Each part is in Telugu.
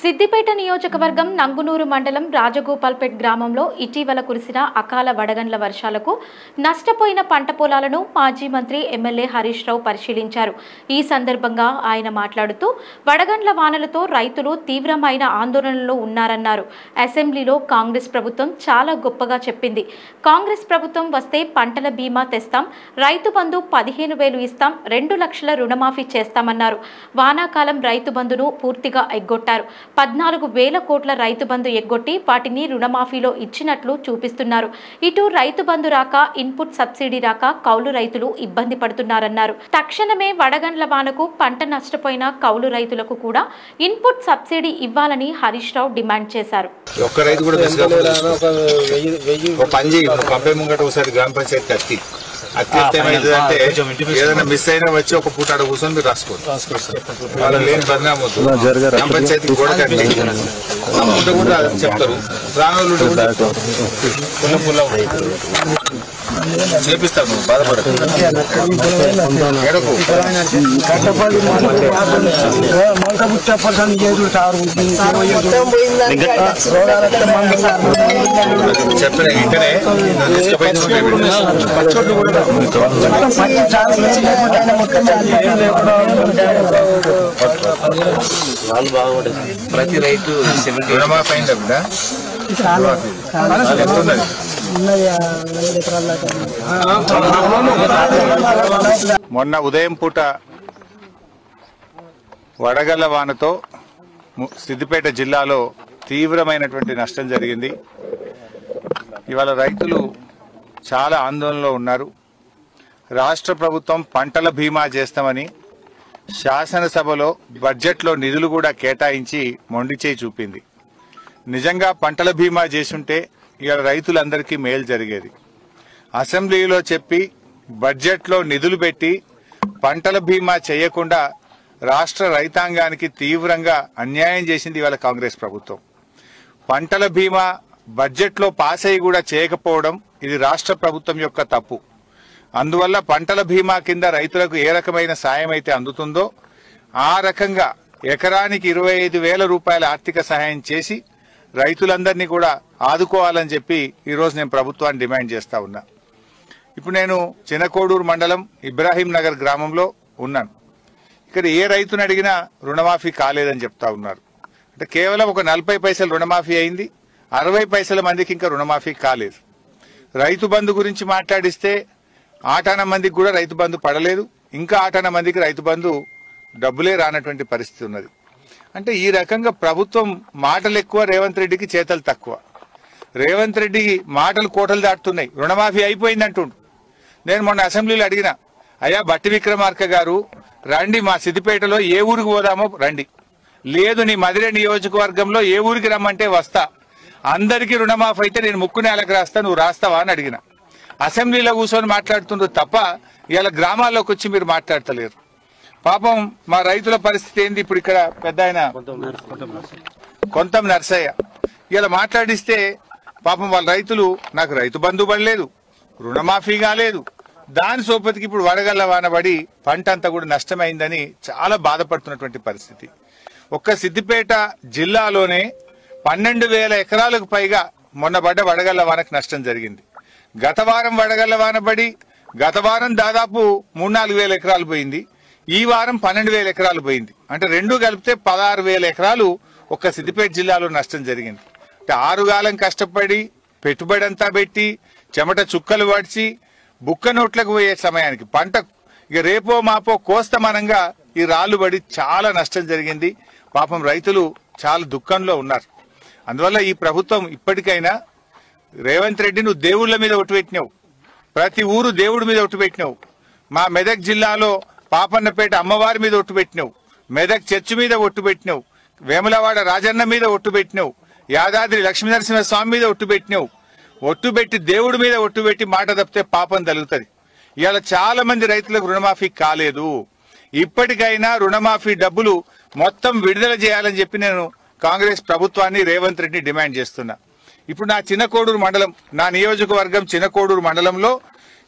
సిద్దిపేట నియోజకవర్గం నంగునూరు మండలం రాజగోపాల్పేట్ గ్రామంలో ఇటీవల కురిసిన అకాల వడగండ్ల వర్షాలకు నష్టపోయిన పంట పొలాలను మాజీ మంత్రి ఎమ్మెల్యే హరీష్ రావు పరిశీలించారు. ఈ సందర్భంగా ఆయన మాట్లాడుతూ వడగండ్ల వానలతో రైతులు తీవ్రమైన ఆందోళనలో ఉన్నారన్నారు. అసెంబ్లీలో కాంగ్రెస్ ప్రభుత్వం చాలా గొప్పగా చెప్పింది. కాంగ్రెస్ ప్రభుత్వం వస్తే పంటల బీమా తెస్తాం, రైతు బంధు 15,000 ఇస్తాం, 2 లక్షల రుణమాఫీ చేస్తామన్నారు. వానాకాలం రైతు బంధును పూర్తిగా ఎగ్గొట్టారు. 14,000 కోట్ల రైతు బంధు ఎగ్గొట్టి వాటిని రుణమాఫీలో ఇచ్చినట్లు చూపిస్తున్నారు. ఇటు రైతు బంధు రాక, ఇన్పుట్ సబ్సిడీ రాక కౌలు రైతులు ఇబ్బంది పడుతున్నారన్నారు. తక్షణమే వడగండ్ల వానకు పంట నష్టపోయిన కౌలు రైతులకు కూడా ఇన్పుట్ సబ్సిడీ ఇవ్వాలని హరీష్ రావు డిమాండ్ చేశారు. అత్యంత ఏదైనా మిస్ అయినా వచ్చి ఒక పూట ఆడ కూర్చొని మీరు రాసుకోండి. వాళ్ళకి లేని బదనామొద్దు. గ్రామ పంచాయతీ గోడ కట్టి కూడా చెప్తారు. రానోళ్ళు పుల్ల పుల్ల చేపిస్తాను, బాధపడదు. చెప్పిన ఇంటనే ప్రతి రైతు రుణమాఫీ అయిందా బిడ్డ? మొన్న ఉదయం పూట వడగళ్ల వానతో సిద్దిపేట జిల్లాలో తీవ్రమైనటువంటి నష్టం జరిగింది. ఇవాళ రైతులు చాలా ఆందోళనలో ఉన్నారు. రాష్ట్ర ప్రభుత్వం పంటల బీమా చేస్తామని శాసనసభలో బడ్జెట్లో నిధులు కూడా కేటాయించి మొండిచేయి చూపింది. నిజంగా పంటల బీమా చేసుంటే ఇవాళ రైతులందరికీ మేలు జరిగేది. అసెంబ్లీలో చెప్పి బడ్జెట్లో నిధులు పెట్టి పంటల బీమా చేయకుండా రాష్ట్ర రైతాంగానికి తీవ్రంగా అన్యాయం చేసింది ఇవాళ కాంగ్రెస్ ప్రభుత్వం. పంటల బీమా బడ్జెట్లో పాస్ అయ్యి కూడా చేయకపోవడం ఇది రాష్ట్ర ప్రభుత్వం యొక్క తప్పు. అందువల్ల పంటల బీమా కింద రైతులకు ఏ రకమైన సాయం అయితే అందుతుందో ఆ రకంగా ఎకరానికి 25,000 రూపాయల ఆర్థిక సహాయం చేసి రైతులందరినీ కూడా ఆదుకోవాలని చెప్పి ఈరోజు నేను ప్రభుత్వాన్ని డిమాండ్ చేస్తా ఉన్నా. ఇప్పుడు నేను చినకోడూరు మండలం ఇబ్రాహీం నగర్ గ్రామంలో ఉన్నాను. ఇక్కడ ఏ రైతుని అడిగినా రుణమాఫీ కాలేదని చెప్తా ఉన్నారు. అంటే కేవలం ఒక 40 పైసలు రుణమాఫీ అయింది, 60 పైసల మందికి ఇంకా రుణమాఫీ కాలేదు. రైతు బంధు గురించి మాట్లాడిస్తే ఆటాన మందికి కూడా రైతు బంధు పడలేదు, ఇంకా ఆటాన మందికి రైతు బంధు డబ్బులే రానటువంటి పరిస్థితి ఉన్నది. అంటే ఈ రకంగా ప్రభుత్వం మాటలు ఎక్కువ, రేవంత్ రెడ్డికి చేతలు తక్కువ. రేవంత్ రెడ్డి మాటలు కోటలు దాటుతున్నాయి. రుణమాఫీ అయిపోయిందంటుండు. నేను మొన్న అసెంబ్లీలో అడిగిన, అయ్యా బట్టి విక్రమార్క గారు రండి, మా సిద్దిపేటలో ఏ ఊరికి పోదామో రండి, లేదు నీ మదిరే నియోజకవర్గంలో ఏ ఊరికి రమ్మంటే వస్తా, అందరికీ రుణమాఫీ అయితే నేను ముక్కు నేలకు రాస్తా, నువ్వు రాస్తావా అని అడిగిన. అసెంబ్లీలో కూర్చొని మాట్లాడుతుండ్రు తప్ప ఇలా గ్రామాల్లోకి వచ్చి మీరు మాట్లాడతలేరు. పాపం మా రైతుల పరిస్థితి ఏంది? ఇప్పుడు ఇక్కడ పెద్ద ఆయన కొంతం నర్సయ్య ఇలా మాట్లాడిస్తే పాపం వాళ్ళ రైతులు, నాకు రైతు బంధు పడలేదు, రుణమాఫీ కాలేదు, దాని సోపతికి ఇప్పుడు వడగళ్ల వానబడి పంట అంతా కూడా నష్టమైందని చాలా బాధపడుతున్నటువంటి పరిస్థితి. ఒక్క సిద్దిపేట జిల్లాలోనే 12,000 ఎకరాలకు పైగా మొన్న పడ్డ వడగళ్ల వానకు నష్టం జరిగింది. గత వారం వడగళ్ల వాన పడి గత వారం దాదాపు 3-4 ఎకరాలు పోయింది. ఈ వారం 12,000 ఎకరాలు పోయింది. అంటే రెండు కలిపితే 16,000 ఎకరాలు ఒక్క సిద్దిపేట జిల్లాలో నష్టం జరిగింది. అంటే 6 కాలం కష్టపడి పెట్టుబడి అంతా పెట్టి చెమట చుక్కలు పడిచి బుక్క నోట్లకు పోయే సమయానికి పంట ఇక రేపో మాపో కోస్తమానంగా ఈ రాళ్లు పడి చాలా నష్టం జరిగింది. పాపం రైతులు చాలా దుఃఖంలో ఉన్నారు. అందువల్ల ఈ ప్రభుత్వం ఇప్పటికైనా రేవంత్ రెడ్డి నువ్వు దేవుళ్ల మీద ఒట్టు పెట్టినావు, ప్రతి ఊరు దేవుడి మీద ఒట్టు పెట్టినావు. మా మెదక్ జిల్లాలో పాపన్నపేట అమ్మవారి మీద ఒట్టు పెట్టినావు, మెదక్ చర్చి మీద ఒట్టు పెట్టినావు, వేములవాడ రాజన్న మీద ఒట్టు పెట్టినావు, యాదాద్రి లక్ష్మీనరసింహస్వామి మీద ఒట్టు పెట్టినావు. ఒట్టు పెట్టి దేవుడి మీద ఒట్టు పెట్టి మాట తప్పితే పాపం తగులుతుంది. ఇవాళ చాలా మంది రైతులకు రుణమాఫీ కాలేదు. ఇప్పటికైనా రుణమాఫీ డబ్బులు మొత్తం విడుదల చేయాలని చెప్పి నేను కాంగ్రెస్ ప్రభుత్వాన్ని రేవంత్ రెడ్డిని డిమాండ్ చేస్తున్నా. ఇప్పుడు నా చినకోడూరు మండలం, నా నియోజకవర్గం చినకోడూరు మండలంలో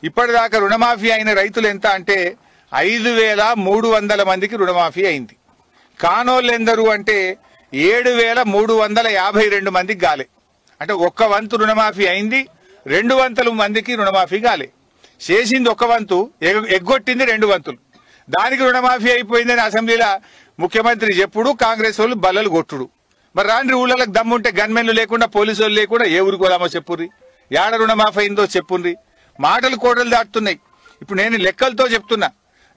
ఇప్పటిదాకా రుణమాఫీ అయిన రైతులు ఎంత అంటే 5,300 మందికి రుణమాఫీ అయింది. కానోళ్ళెందరూ అంటే 7,352 మందికి గాలే. అంటే ఒక్క వంతు రుణమాఫీ అయింది, 2 మందికి రుణమాఫీ గాలే. చేసింది ఒక వంతు, ఎగ్గొట్టింది 2 వంతులు. దానికి రుణమాఫీ అయిపోయిందని అసెంబ్లీలో ముఖ్యమంత్రి చెప్పుడు, కాంగ్రెస్ వాళ్ళు బల్లలు కొట్టుడు. మరి రాండ్రి ఊళ్ళకి దమ్ముంటే గన్మెన్లు లేకుండా, పోలీసు వాళ్ళు లేకుండా ఏ ఊరికి పోదామో చెప్పుర్రి, ఏడ రుణమాఫీ అయిందో చెప్పుర్రి. మాటలు కోటలు దాటుతున్నాయి. ఇప్పుడు నేను లెక్కలతో చెప్తున్నా.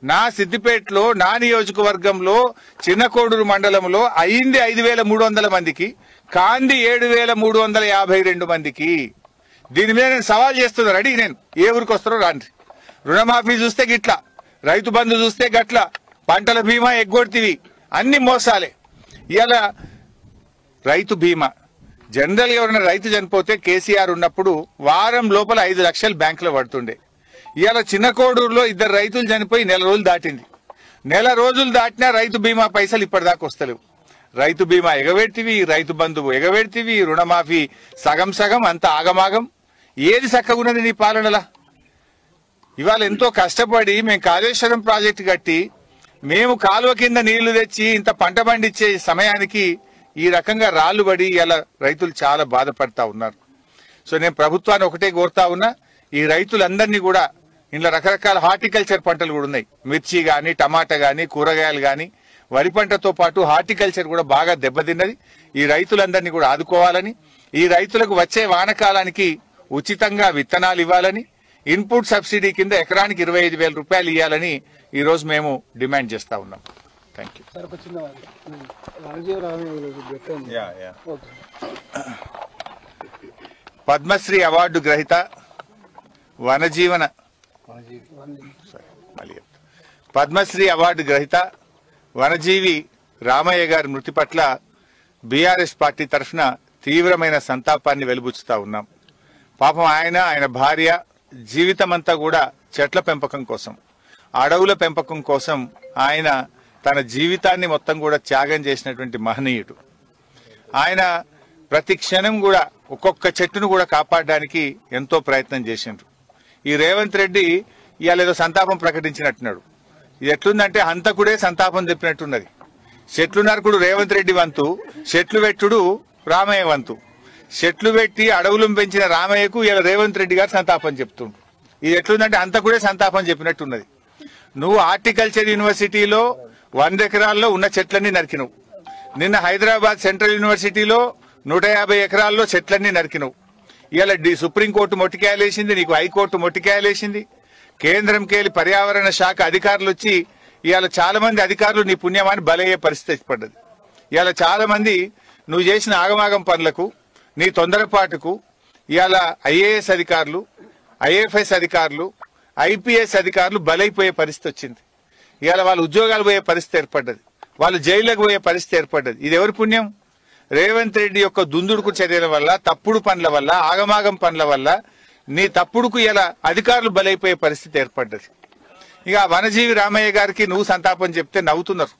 నా సిద్దిపేటలో, నా నియోజకవర్గంలో, చిన్నకోడూరు మండలంలో అయింది 5,300 మందికి, కాంది 7,352 మందికి. దీని మీద నేను సవాల్ చేస్తున్నా. రెడీ, నేను ఏ ఊరికి వస్తారో రాండి. రుణమాఫీ చూస్తే గిట్లా, రైతు బంధు చూస్తే గట్లా, పంటల బీమా ఎగ్గొడితివి, అన్ని మోసాలే. ఇలా రైతు బీమా జనరల్ గా ఎవరైనా రైతు చనిపోతే కేసీఆర్ ఉన్నప్పుడు వారం లోపల 5 లక్షలు బ్యాంకులో పడుతుండే. ఇవాళ చిన్నకోడూరులో 2 రైతులు చనిపోయి 1 నెల రోజులు దాటింది. 1 నెల రోజులు దాటినా రైతు బీమా పైసలు ఇప్పటిదాకా వస్తలేవు. రైతు బీమా ఎగబెడితివి, రైతు బంధువు ఎగబెడితివి, రుణమాఫీ సగం సగం, అంత ఆగమాగం. ఏది చక్కగున్నది నీ పాలనలా? ఇవాళ ఎంతో కష్టపడి మేము కాళేశ్వరం ప్రాజెక్టు కట్టి, మేము కాలువ కింద నీళ్లు తెచ్చి ఇంత పంట పండించే సమయానికి ఈ రకంగా రాళ్లు పడి ఇలా రైతులు చాలా బాధపడతా ఉన్నారు. సో నేను ప్రభుత్వాన్ని ఒకటే కోరుతా ఉన్నా, ఈ రైతులందరినీ కూడా, ఇంట్లో రకరకాల హార్టికల్చర్ పంటలు కూడా ఉన్నాయి, మిర్చి గాని, టమాటా గాని, కూరగాయలు గాని, వరి పంటతో పాటు హార్టికల్చర్ కూడా బాగా దెబ్బతిన్నది. ఈ రైతులందరినీ కూడా ఆదుకోవాలని, ఈ రైతులకు వచ్చే వానకాలానికి ఉచితంగా విత్తనాలు ఇవ్వాలని, ఇన్పుట్ సబ్సిడీ కింద ఎకరానికి 25,000 రూపాయలు ఇవ్వాలని ఈ రోజు మేము డిమాండ్ చేస్తా ఉన్నాం. Thank you. పద్మశ్రీ అవార్డు గ్రహీత పద్మశ్రీ అవార్డు గ్రహీత వనజీవి రామయ్య గారి మృతి పట్ల బీఆర్ఎస్ పార్టీ తరఫున తీవ్రమైన సంతాపాన్ని వెలుబుచ్చుతా ఉన్నాం. పాపం ఆయన భార్య జీవితమంతా కూడా చెట్ల పెంపకం కోసం, అడవుల పెంపకం కోసం ఆయన తన జీవితాన్ని మొత్తం కూడా త్యాగం చేసినటువంటి మహనీయుడు. ఆయన ప్రతి క్షణం కూడా ఒక్కొక్క చెట్టును కూడా కాపాడడానికి ఎంతో ప్రయత్నం చేసిండ్రు. ఈ రేవంత్ రెడ్డి ఇవాళ ఏదో సంతాపం ప్రకటించినట్టున్నాడు. ఇది ఎట్లుందంటే హంతకుడే సంతాపం చెప్పినట్టున్నది. చెట్లు నరకుడు రేవంత్ రెడ్డి వంతు, చెట్లు పెట్టుడు రామయ్య వంతు. చెట్లు పెట్టి అడవులను పెంచిన రామయ్యకు ఇలా రేవంత్ రెడ్డి గారు సంతాపం చెప్తుండ్రు. ఇది ఎట్లుందంటే హంతకుడే సంతాపం చెప్పినట్టున్నది. నువ్వు హార్టికల్చర్ యూనివర్సిటీలో 100 ఎకరాల్లో ఉన్న చెట్లన్నీ నరికినవు. నిన్న హైదరాబాద్ సెంట్రల్ యూనివర్సిటీలో 150 ఎకరాల్లో చెట్లన్నీ నరికినవు. ఇవాళ సుప్రీంకోర్టు మొట్టికాయలేసింది, నీకు హైకోర్టు మొట్టికాయలేసింది. కేంద్రంకెళ్ళి పర్యావరణ శాఖ అధికారులు వచ్చి ఇవాళ చాలా మంది అధికారులు నీ పుణ్యమాన్ని బలయ్యే పరిస్థితి పడ్డది. ఇవాళ చాలా మంది నువ్వు చేసిన ఆగమాగం పనులకు, నీ తొందరపాటుకు ఇవాళ ఐఏఎస్ అధికారులు, ఐఎఫ్ఎస్ అధికారులు, ఐపీఎస్ అధికారులు బలైపోయే పరిస్థితి వచ్చింది. ఇవాళ వాళ్ళు ఉద్యోగాలు పోయే పరిస్థితి ఏర్పడ్డది, వాళ్ళు జైళ్లకు పోయే పరిస్థితి ఏర్పడ్డది. ఇది ఎవరి పుణ్యం? రేవంత్ రెడ్డి యొక్క దుందుడుకు చర్యల వల్ల, తప్పుడు పనుల వల్ల, ఆగమాగం పనుల వల్ల నీ తప్పుడుకు ఇలా అధికారులు బలైపోయే పరిస్థితి ఏర్పడ్డది. ఇక వనజీవి రామయ్య గారికి నువ్వు సంతాపం చెప్తే నవ్వుతున్నారు.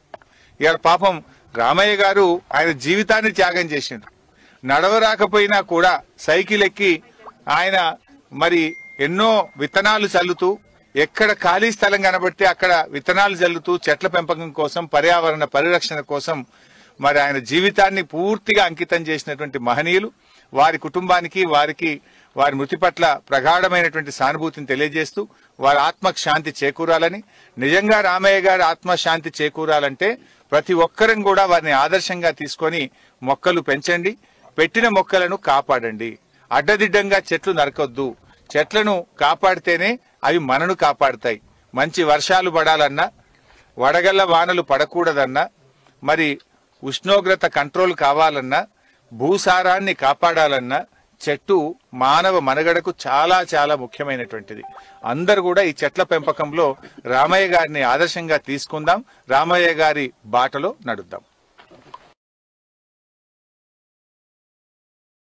ఇవాళ పాపం రామయ్య గారు ఆయన జీవితాన్ని త్యాగం చేసిండు. నడవరాకపోయినా కూడా సైకిల్ ఎక్కి ఆయన మరి ఎన్నో విత్తనాలు చల్లుతూ, ఎక్కడ ఖాళీ స్థలం కనబడితే అక్కడ విత్తనాలు చల్లుతూ చెట్ల పెంపకం కోసం, పర్యావరణ పరిరక్షణ కోసం మరి ఆయన జీవితాన్ని పూర్తిగా అంకితం చేసినటువంటి మహనీయులు. వారి కుటుంబానికి, వారి మృతి పట్ల ప్రగాఢమైనటువంటి సానుభూతిని తెలియజేస్తూ వారి ఆత్మకు శాంతి చేకూరాలని, నిజంగా రామయ్య గారి ఆత్మశాంతి చేకూరాలంటే ప్రతి ఒక్కరం కూడా వారిని ఆదర్శంగా తీసుకొని మొక్కలు పెంచండి, పెట్టిన మొక్కలను కాపాడండి. అడ్డదిడ్డంగా చెట్లు నరకొద్దు. చెట్లను కాపాడితేనే అవి మనను కాపాడుతాయి. మంచి వర్షాలు పడాలన్నా, వడగళ్ల వానలు పడకూడదన్నా, మరి ఉష్ణోగ్రత కంట్రోల్ కావాలన్నా, భూసారాన్ని కాపాడాలన్నా చెట్టు మానవ మనుగడకు చాలా చాలా ముఖ్యమైనటువంటిది. అందరూ కూడా ఈ చెట్ల పెంపకంలో రామయ్య గారిని ఆదర్శంగా తీసుకుందాం, రామయ్య గారి బాటలో నడుద్దాం.